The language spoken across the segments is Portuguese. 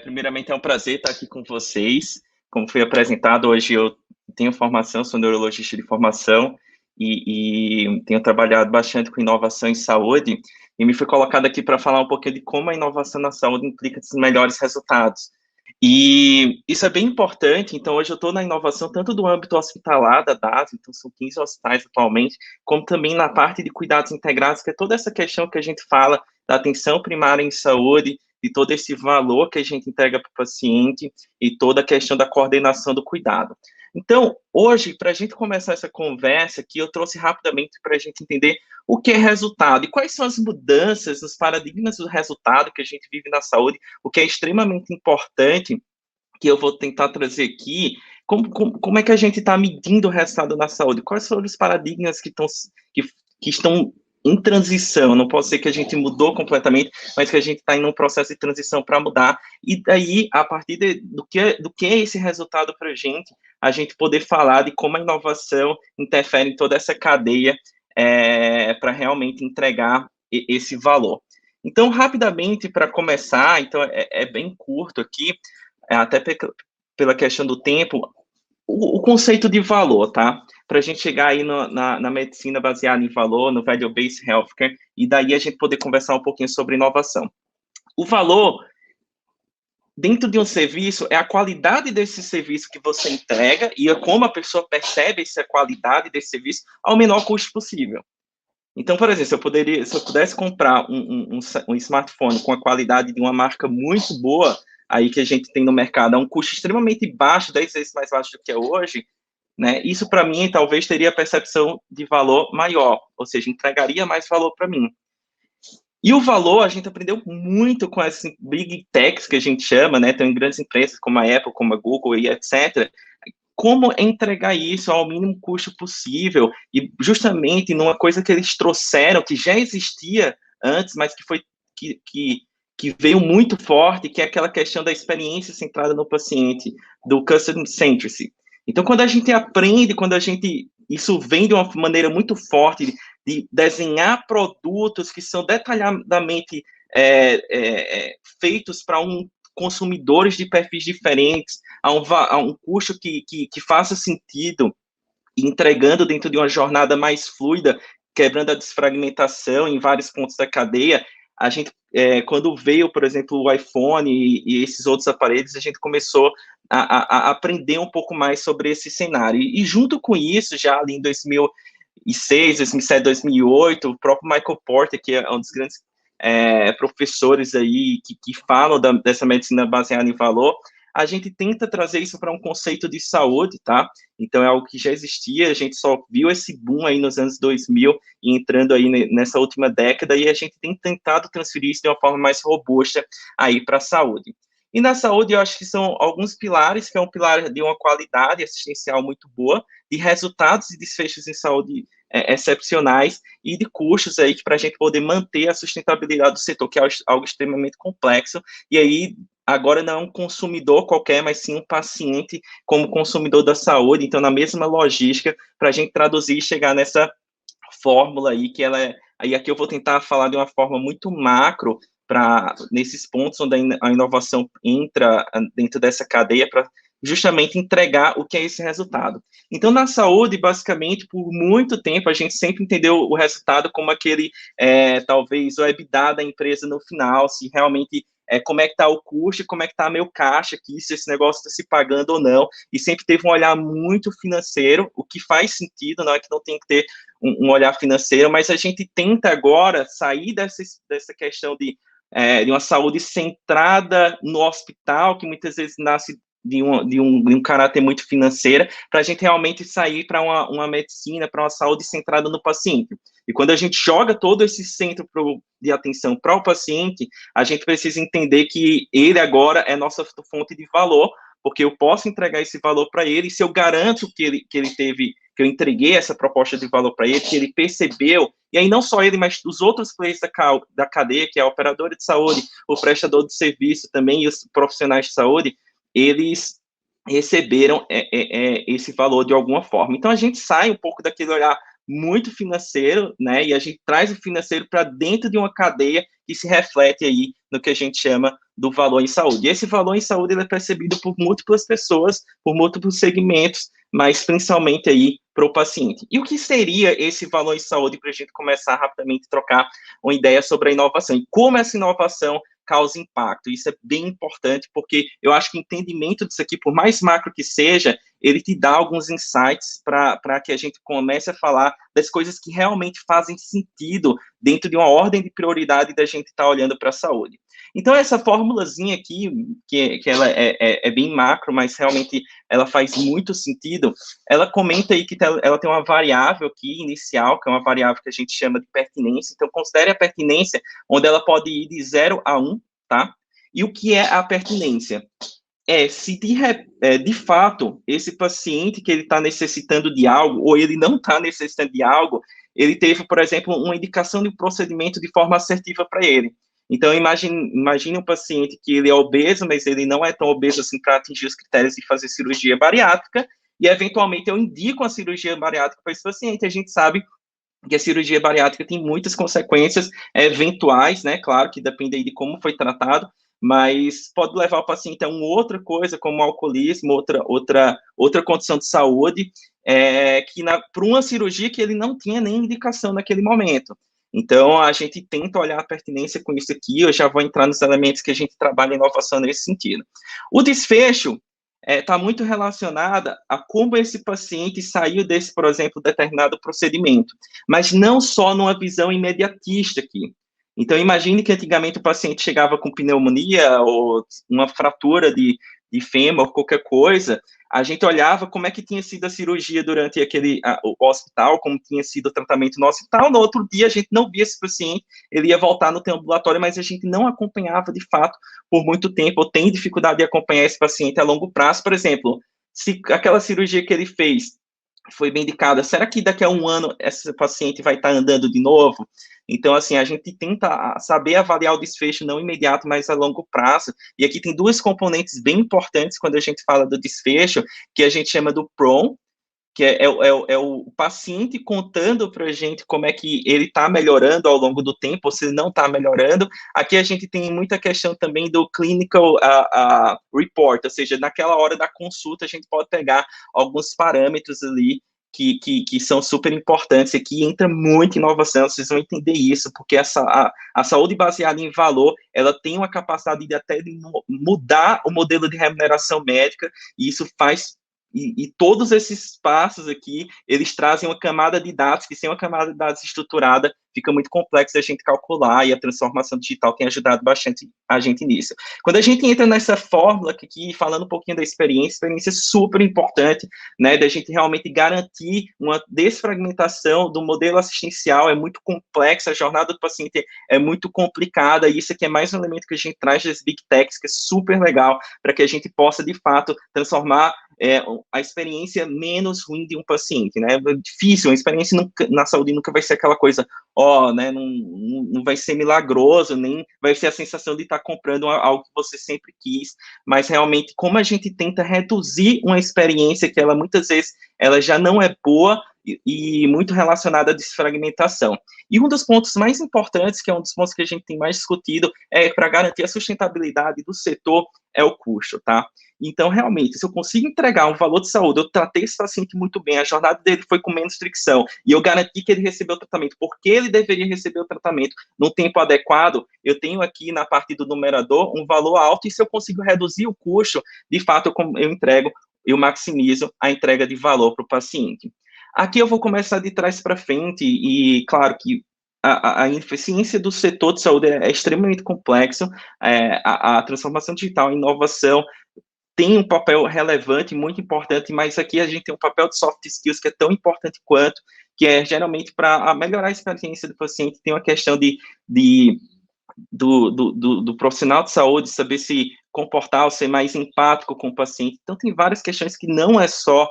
Primeiramente, é um prazer estar aqui com vocês. Como foi apresentado, hoje eu tenho formação, sou neurologista de formação e tenho trabalhado bastante com inovação em saúde e me fui colocado aqui para falar um pouquinho de como a inovação na saúde implica esses melhores resultados. E isso é bem importante, então hoje eu estou na inovação tanto do âmbito hospitalar da DAS, então são 15 hospitais atualmente, como também na parte de cuidados integrados, que é toda essa questão que a gente fala da atenção primária em saúde, de todo esse valor que a gente entrega para o paciente e toda a questão da coordenação do cuidado. Então, hoje, para a gente começar essa conversa aqui, eu trouxe rapidamente para a gente entender o que é resultado e quais são as mudanças nos paradigmas do resultado que a gente vive na saúde, o que é extremamente importante, que eu vou tentar trazer aqui, como é que a gente está medindo o resultado na saúde, quais são os paradigmas que estão em transição, não pode ser que a gente mudou completamente, mas que a gente está em um processo de transição para mudar, e daí, a partir do que é esse resultado para a gente poder falar de como a inovação interfere em toda essa cadeia para realmente entregar esse valor. Então, rapidamente, para começar, então é bem curto aqui, até pela questão do tempo, o conceito de valor, tá? Para a gente chegar aí na medicina baseada em valor, no value-based healthcare, e daí a gente poder conversar um pouquinho sobre inovação. O valor, dentro de um serviço, é a qualidade desse serviço que você entrega e é como a pessoa percebe essa qualidade desse serviço ao menor custo possível. Então, por exemplo, se eu pudesse comprar um smartphone com a qualidade de uma marca muito boa, aí que a gente tem no mercado, a um custo extremamente baixo, 10 vezes mais baixo do que é hoje, né? Isso, para mim, talvez teria a percepção de valor maior, ou seja, entregaria mais valor para mim. E o valor, a gente aprendeu muito com as big techs que a gente chama, né? Tem grandes empresas como a Apple, como a Google e etc., como entregar isso ao mínimo custo possível, e justamente numa coisa que eles trouxeram, que já existia antes, mas que veio muito forte, que é aquela questão da experiência centrada no paciente, do customer centricity. Então, quando a gente aprende, isso vem de uma maneira muito forte, de desenhar produtos que são detalhadamente feitos para consumidores de perfis diferentes, a um custo que faça sentido, entregando dentro de uma jornada mais fluida, quebrando a desfragmentação em vários pontos da cadeia. A gente, quando veio, por exemplo, o iPhone e esses outros aparelhos, a gente começou a aprender um pouco mais sobre esse cenário. E junto com isso, já ali em 2006, 2007, 2008, o próprio Michael Porter, que é um dos grandes professores aí que falam dessa medicina baseada em valor, a gente tenta trazer isso para um conceito de saúde, tá? Então, é algo que já existia, a gente só viu esse boom aí nos anos 2000 e entrando aí nessa última década, e a gente tem tentado transferir isso de uma forma mais robusta aí para a saúde. E na saúde, eu acho que são alguns pilares, que é um pilar de uma qualidade assistencial muito boa, de resultados e desfechos em saúde excepcionais e de custos aí para a gente poder manter a sustentabilidade do setor, que é algo extremamente complexo, e aí agora não é um consumidor qualquer, mas sim um paciente como consumidor da saúde, então na mesma logística, para a gente traduzir e chegar nessa fórmula aí, que ela aí aqui eu vou tentar falar de uma forma muito macro, para nesses pontos onde a inovação entra dentro dessa cadeia, para justamente entregar o que é esse resultado. Então, na saúde, basicamente, por muito tempo, a gente sempre entendeu o resultado como aquele, talvez, o EBITDA da empresa no final, se realmente como é que está o custo, como é que está meu caixa aqui, se esse negócio está se pagando ou não, e sempre teve um olhar muito financeiro, o que faz sentido, não é que não tem que ter um olhar financeiro, mas a gente tenta agora sair dessa questão de uma saúde centrada no hospital, que muitas vezes nasce de um caráter muito financeiro, para a gente realmente sair para uma medicina, para uma saúde centrada no paciente. E quando a gente joga todo esse centro de atenção para o paciente, a gente precisa entender que ele agora é nossa fonte de valor, porque eu posso entregar esse valor para ele, e se eu garanto que ele teve, que eu entreguei essa proposta de valor para ele, que ele percebeu, e aí não só ele, mas os outros players da cadeia, que é a operadora de saúde, o prestador de serviço também, e os profissionais de saúde, eles receberam esse valor de alguma forma. Então, a gente sai um pouco daquele olhar muito financeiro, né, e a gente traz o financeiro para dentro de uma cadeia que se reflete aí no que a gente chama do valor em saúde. E esse valor em saúde ele é percebido por múltiplas pessoas, por múltiplos segmentos, mas principalmente aí para o paciente. E o que seria esse valor em saúde para a gente começar rapidamente a trocar uma ideia sobre a inovação e como essa inovação causa impacto. Isso é bem importante, porque eu acho que o entendimento disso aqui, por mais macro que seja, ele te dá alguns insights para que a gente comece a falar das coisas que realmente fazem sentido dentro de uma ordem de prioridade da gente estar olhando para a saúde. Então, essa formulazinha aqui, que ela é bem macro, mas realmente ela faz muito sentido, ela comenta aí que ela tem uma variável aqui inicial, que é uma variável que a gente chama de pertinência. Então, considere a pertinência, onde ela pode ir de 0 a 1, tá? E o que é a pertinência? Se de fato esse paciente que ele está necessitando de algo, ou ele não está necessitando de algo, ele teve, por exemplo, uma indicação de um procedimento de forma assertiva para ele. Então, imagine um paciente que ele é obeso, mas ele não é tão obeso assim para atingir os critérios de fazer cirurgia bariátrica, e eventualmente eu indico a cirurgia bariátrica para esse paciente. A gente sabe que a cirurgia bariátrica tem muitas consequências eventuais, né? Claro que depende aí de como foi tratado, mas pode levar o paciente a uma outra coisa, como alcoolismo, outra condição de saúde, para uma cirurgia que ele não tinha nem indicação naquele momento. Então, a gente tenta olhar a pertinência com isso aqui, eu já vou entrar nos elementos que a gente trabalha em inovação nesse sentido. O desfecho está muito relacionada a como esse paciente saiu desse, por exemplo, determinado procedimento, mas não só numa visão imediatista aqui. Então, imagine que antigamente o paciente chegava com pneumonia ou uma fratura de fêmur, qualquer coisa, a gente olhava como é que tinha sido a cirurgia durante o hospital, como tinha sido o tratamento no hospital. No outro dia, a gente não via esse paciente, ele ia voltar no ambulatório, mas a gente não acompanhava, de fato, por muito tempo, ou tem dificuldade de acompanhar esse paciente a longo prazo. Por exemplo, se aquela cirurgia que ele fez foi bem indicada, será que daqui a um ano esse paciente vai estar andando de novo? Então, assim, a gente tenta saber avaliar o desfecho não imediato, mas a longo prazo. E aqui tem duas componentes bem importantes quando a gente fala do desfecho, que a gente chama do PROM, que é o paciente contando para a gente como é que ele está melhorando ao longo do tempo, ou se ele não está melhorando. Aqui a gente tem muita questão também do clinical report, ou seja, naquela hora da consulta a gente pode pegar alguns parâmetros ali que são super importantes. Aqui entra muita inovação, vocês vão entender isso, porque a saúde baseada em valor, ela tem uma capacidade de até mudar o modelo de remuneração médica, e isso faz. E todos esses passos aqui, eles trazem uma camada de dados, que sem uma camada de dados estruturada, fica muito complexo a gente calcular, e a transformação digital tem ajudado bastante a gente nisso. Quando a gente entra nessa fórmula aqui, falando um pouquinho da experiência é super importante, né, da gente realmente garantir uma desfragmentação do modelo assistencial, é muito complexa, a jornada do paciente é muito complicada, e isso aqui é mais um elemento que a gente traz das Big Techs, que é super legal, para que a gente possa, de fato, transformar a experiência menos ruim de um paciente, né? É difícil, a experiência na saúde nunca vai ser aquela coisa, né? Não vai ser milagroso, nem vai ser a sensação de estar comprando algo que você sempre quis, mas realmente como a gente tenta reduzir uma experiência que ela muitas vezes ela já não é boa e muito relacionada à desfragmentação. E um dos pontos mais importantes, que é um dos pontos que a gente tem mais discutido, para garantir a sustentabilidade do setor, é o custo, tá? Então, realmente, se eu consigo entregar um valor de saúde, eu tratei esse paciente muito bem, a jornada dele foi com menos fricção, e eu garanti que ele recebeu o tratamento, porque ele deveria receber o tratamento no tempo adequado, eu tenho aqui na parte do numerador um valor alto, e se eu consigo reduzir o custo, de fato, eu maximizo a entrega de valor para o paciente. Aqui eu vou começar de trás para frente, e claro que a eficiência do setor de saúde é extremamente complexo, a transformação digital, a inovação, tem um papel relevante, muito importante, mas aqui a gente tem um papel de soft skills que é tão importante quanto, que é geralmente para melhorar a experiência do paciente, tem uma questão do profissional de saúde saber se comportar ou ser mais empático com o paciente. Então, tem várias questões que não é só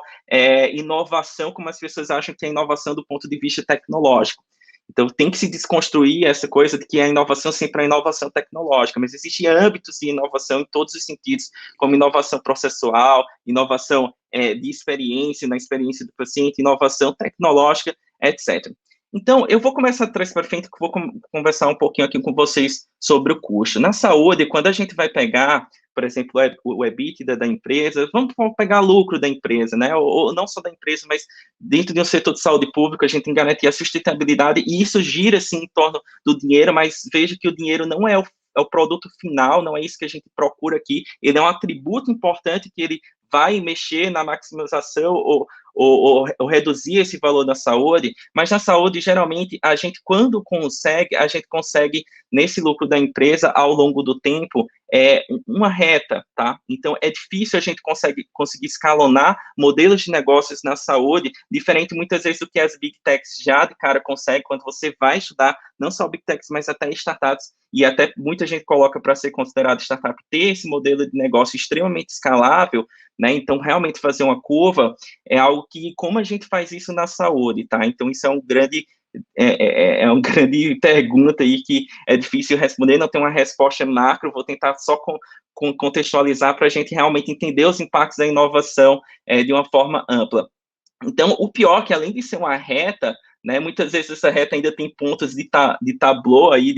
inovação, como as pessoas acham que é inovação do ponto de vista tecnológico. Então, tem que se desconstruir essa coisa de que a inovação sempre é inovação tecnológica, mas existem âmbitos de inovação em todos os sentidos, como inovação processual, inovação de experiência, na experiência do paciente, inovação tecnológica, etc. Então, eu vou começar de trás para frente, que vou conversar um pouquinho aqui com vocês sobre o custo. Na saúde, quando a gente vai pegar, por exemplo, o EBITDA da empresa, vamos pegar lucro da empresa, né? Ou não só da empresa, mas dentro de um setor de saúde pública, a gente tem que garantir a sustentabilidade, e isso gira, assim, em torno do dinheiro, mas veja que o dinheiro não é o produto final, não é isso que a gente procura aqui, ele é um atributo importante que ele vai mexer na maximização ou reduzir esse valor da saúde, mas na saúde, geralmente, a gente, quando consegue, a gente consegue, nesse lucro da empresa, ao longo do tempo, uma reta, tá? Então, é difícil a gente conseguir escalonar modelos de negócios na saúde, diferente, muitas vezes, do que as Big Techs já de cara conseguem, quando você vai estudar, não só Big Techs, mas até startups, e até muita gente coloca para ser considerado startup, ter esse modelo de negócio extremamente escalável, né? Então, realmente fazer uma curva é algo que, como a gente faz isso na saúde, tá? Então, isso é um grande uma grande pergunta aí que é difícil responder, não tem uma resposta macro, vou tentar só contextualizar para a gente realmente entender os impactos da inovação de uma forma ampla. Então, o pior é que, além de ser uma reta, né, muitas vezes essa reta ainda tem pontos de tablô aí,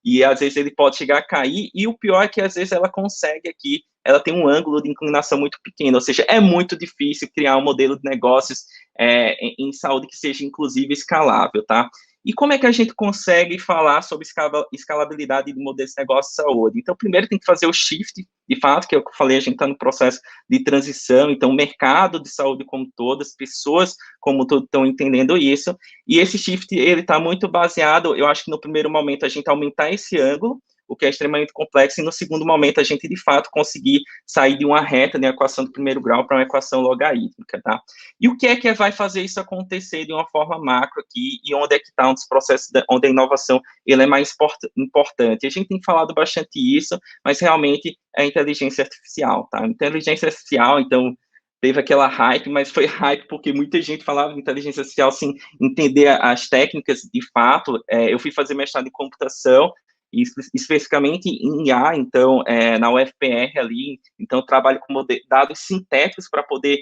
e às vezes ele pode chegar a cair, e o pior é que às vezes ela consegue aqui, ela tem um ângulo de inclinação muito pequeno, ou seja, é muito difícil criar um modelo de negócios em saúde que seja, inclusive, escalável, tá? E como é que a gente consegue falar sobre escalabilidade de modelos de negócio de saúde? Então, primeiro tem que fazer o shift, de fato, que é o que eu falei, a gente está no processo de transição, então o mercado de saúde como todo, as pessoas como todo estão entendendo isso, e esse shift, ele está muito baseado, eu acho que no primeiro momento a gente aumentar esse ângulo, o que é extremamente complexo, e no segundo momento a gente, de fato, conseguir sair de uma reta, de uma equação do primeiro grau para uma equação logarítmica, tá? E o que é que vai fazer isso acontecer de uma forma macro aqui, e onde é que está um dos processos, onde a inovação ele é mais importante? A gente tem falado bastante isso, mas realmente é a inteligência artificial, tá? Inteligência artificial, então, teve aquela hype, mas foi hype porque muita gente falava de inteligência artificial sem entender as técnicas de fato. Eu fui fazer mestrado em computação, e especificamente em IA, então, na UFPR ali, então eu trabalho com dados sintéticos para poder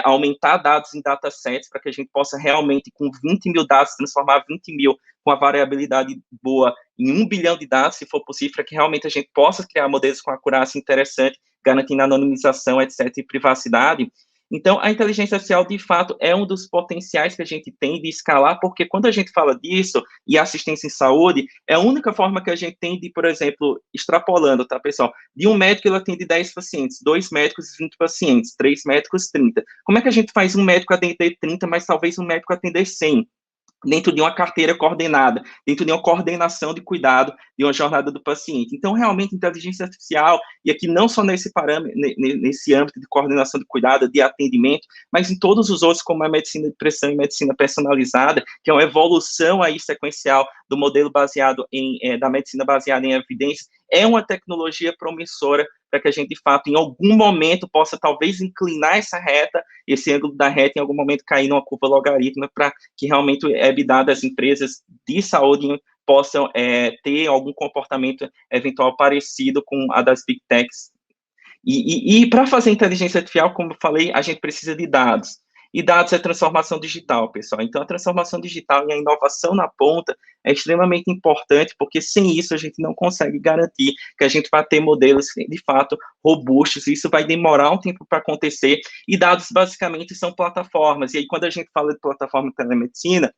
aumentar dados em datasets, para que a gente possa realmente, com 20 mil dados, transformar 20 mil com a variabilidade boa em 1 bilhão de dados, se for possível, para que realmente a gente possa criar modelos com acurácia interessante, garantindo anonimização, etc., e privacidade. Então, a inteligência artificial, de fato, é um dos potenciais que a gente tem de escalar, porque quando a gente fala disso, e assistência em saúde, é a única forma que a gente tem de, por exemplo, extrapolando, tá, pessoal? De um médico, ele atende 10 pacientes, 2 médicos, 20 pacientes, 3 médicos, 30. Como é que a gente faz um médico atender 30, mas talvez um médico atender 100? Dentro de uma carteira coordenada, dentro de uma coordenação de cuidado de uma jornada do paciente. Então, realmente, inteligência artificial, e aqui não só nesse parâmetro, nesse âmbito de coordenação de cuidado, de atendimento, mas em todos os outros, como a medicina de precisão e medicina personalizada, que é uma evolução aí sequencial do modelo baseado da medicina baseada em evidências, é uma tecnologia promissora para que a gente, de fato, em algum momento, possa talvez inclinar essa reta, esse ângulo da reta, em algum momento cair numa curva logarítmica, para que realmente o EBITDA das empresas de saúde possam ter algum comportamento eventual parecido com a das Big Techs. E para fazer inteligência artificial, como eu falei, a gente precisa de dados. E dados é transformação digital, pessoal. Então, a transformação digital e a inovação na ponta é extremamente importante, porque sem isso a gente não consegue garantir que a gente vai ter modelos, de fato, robustos. Isso vai demorar um tempo para acontecer. E dados, basicamente, são plataformas. E aí, quando a gente fala de plataforma de telemedicina,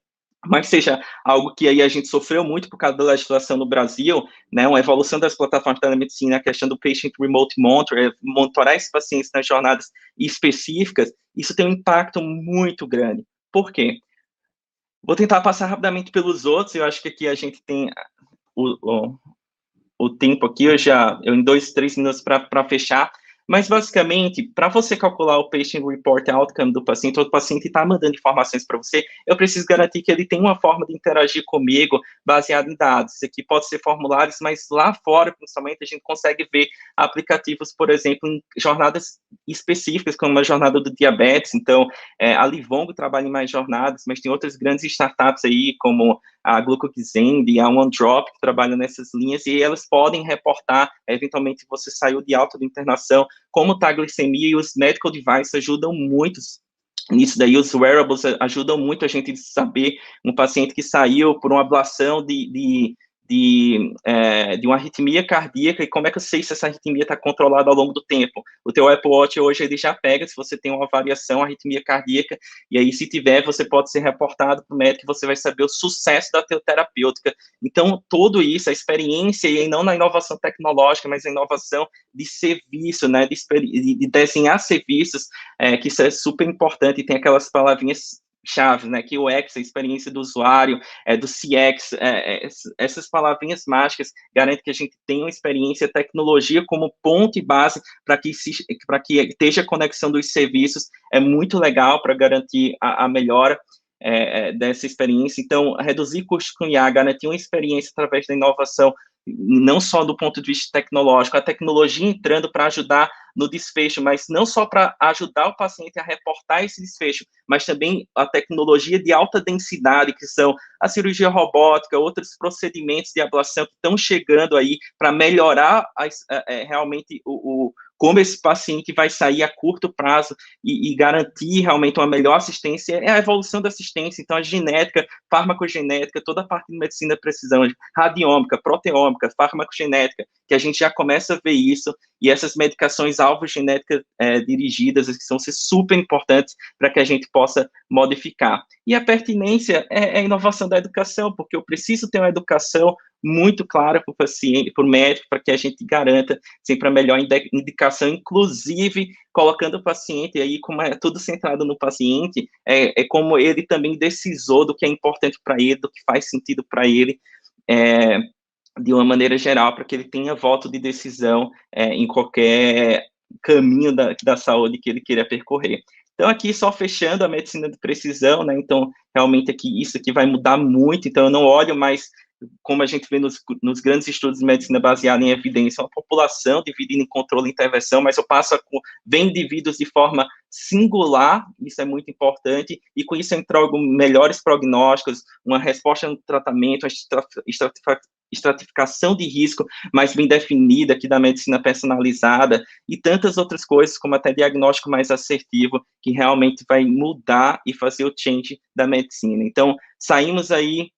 mas seja algo que aí a gente sofreu muito por causa da legislação no Brasil, né, uma evolução das plataformas de telemedicina, a questão do patient remote monitorar esses pacientes nas jornadas específicas, isso tem um impacto muito grande. Por quê? Vou tentar passar rapidamente pelos outros, eu acho que aqui a gente tem o tempo aqui, eu em 2, 3 minutos para fechar, mas basicamente, para você calcular o patient report outcome do paciente, ou o paciente está mandando informações para você, eu preciso garantir que ele tem uma forma de interagir comigo baseado em dados. Isso aqui pode ser formulários, mas lá fora, principalmente, a gente consegue ver aplicativos, por exemplo, em jornadas específicas, como a jornada do diabetes. Então, a Livongo trabalha em mais jornadas, mas tem outras grandes startups aí, como a Glucoxen e a OneDrop, que trabalham nessas linhas, e elas podem reportar, eventualmente, se você saiu de alta de internação, como está a glicemia, e os medical devices ajudam muito nisso daí, os wearables ajudam muito a gente a saber um paciente que saiu por uma ablação de uma arritmia cardíaca, e como é que eu sei se essa arritmia está controlada ao longo do tempo? O teu Apple Watch hoje, ele já pega se você tem uma variação, arritmia cardíaca, e aí se tiver, você pode ser reportado para o médico, e você vai saber o sucesso da teu terapêutica. Então, tudo isso, a experiência, e não na inovação tecnológica, mas a inovação de serviço, né, de desenhar serviços, que isso é super importante, e tem aquelas palavrinhas chaves, né, que o UX, a experiência do usuário, do CX, essas palavrinhas mágicas garantem que a gente tenha uma experiência, tecnologia como ponto e base para que esteja a conexão dos serviços, é muito legal para garantir a melhora dessa experiência. Então, reduzir custos com IA, garantir uma experiência através da inovação, não só do ponto de vista tecnológico, a tecnologia entrando para ajudar no desfecho, mas não só para ajudar o paciente a reportar esse desfecho, mas também a tecnologia de alta densidade, que são a cirurgia robótica, outros procedimentos de ablação que estão chegando aí para melhorar realmente como esse paciente vai sair a curto prazo e garantir realmente uma melhor assistência, é a evolução da assistência. Então, a genética, farmacogenética, toda a parte de medicina de precisão, radiômica, proteômica, farmacogenética, que a gente já começa a ver isso, e essas medicações alvo genéticas dirigidas, que são super importantes para que a gente possa modificar. E a pertinência é a inovação da educação, porque eu preciso ter uma educação muito clara para o paciente, para o médico, para que a gente garanta sempre a melhor indicação, inclusive colocando o paciente aí, como é tudo centrado no paciente, como ele também decisor do que é importante para ele, do que faz sentido para ele, de uma maneira geral, para que ele tenha voto de decisão em qualquer caminho da saúde que ele queira percorrer. Então, aqui, só fechando a medicina de precisão, né, então, realmente, aqui, isso aqui vai mudar muito, então, eu não olho mais, como a gente vê nos grandes estudos de medicina baseada em evidência, uma população dividida em controle e intervenção, mas eu passo a ver indivíduos de forma singular, isso é muito importante, e com isso eu entrego melhores prognósticos, uma resposta no tratamento, uma estratificação de risco mais bem definida aqui da medicina personalizada, e tantas outras coisas, como até diagnóstico mais assertivo, que realmente vai mudar e fazer o change da medicina. Então, saímos aí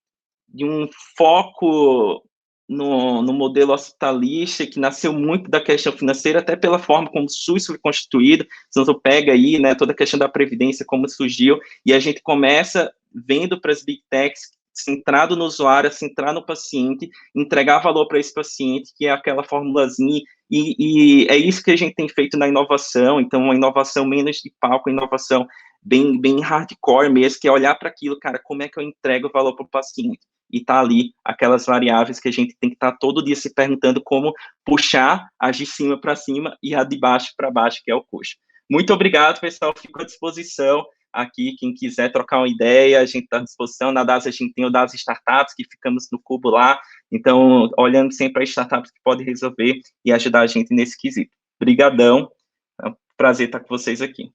de um foco no modelo hospitalista, que nasceu muito da questão financeira, até pela forma como o SUS foi constituído. Se você pega aí, né, toda a questão da previdência, como surgiu, e a gente começa vendo para as big techs, centrado no usuário, centrar no paciente, entregar valor para esse paciente, que é aquela formulazinha, e é isso que a gente tem feito na inovação. Então, uma inovação menos de palco, uma inovação bem hardcore mesmo, que é olhar para aquilo, cara, como é que eu entrego o valor para o paciente? E tá ali aquelas variáveis que a gente tem que estar todo dia se perguntando como puxar as de cima para cima e a de baixo para baixo, que é o custo. Muito obrigado, pessoal, fico à disposição aqui, quem quiser trocar uma ideia, a gente está à disposição. Na DAS a gente tem o DAS Startups, que ficamos no cubo lá, então, olhando sempre as startups que podem resolver e ajudar a gente nesse quesito. Obrigadão, é um prazer estar com vocês aqui.